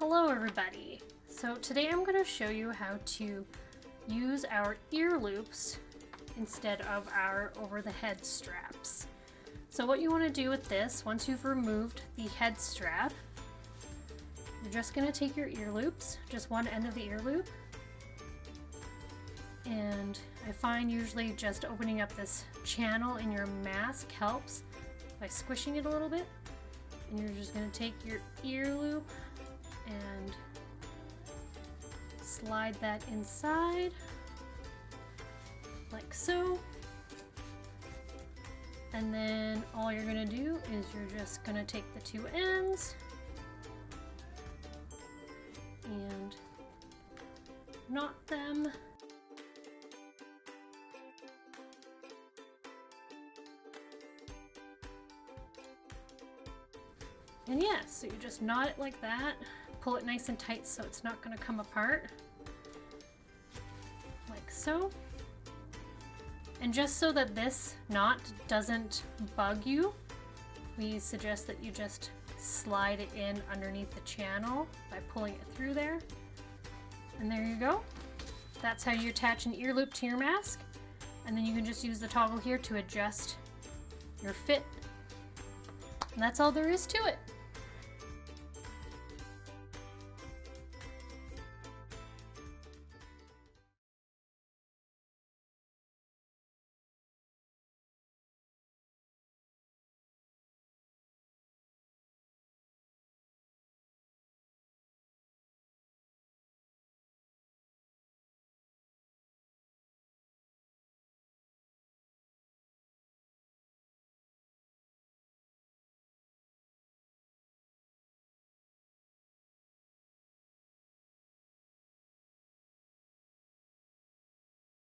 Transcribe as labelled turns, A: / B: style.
A: Hello everybody! So today I'm going to show you how to use our ear loops instead of our over-the-head straps. So what you want to do with this, once you've removed the head strap, you're just going to take your ear loops, just one end of the ear loop, and I find usually just opening up this channel in your mask helps by squishing it a little bit. And you're just going to take your ear loop and slide that inside like so. And then all you're going to do is you're just going to take the two ends and knot them. And yeah, so you just knot it like that, pull it nice and tight so it's not going to come apart, like so. And just so that this knot doesn't bug you, we suggest that you just slide it in underneath the channel by pulling it through there. And there you go. That's how you attach an ear loop to your mask. And then you can just use the toggle here to adjust your fit. And that's all there is to it.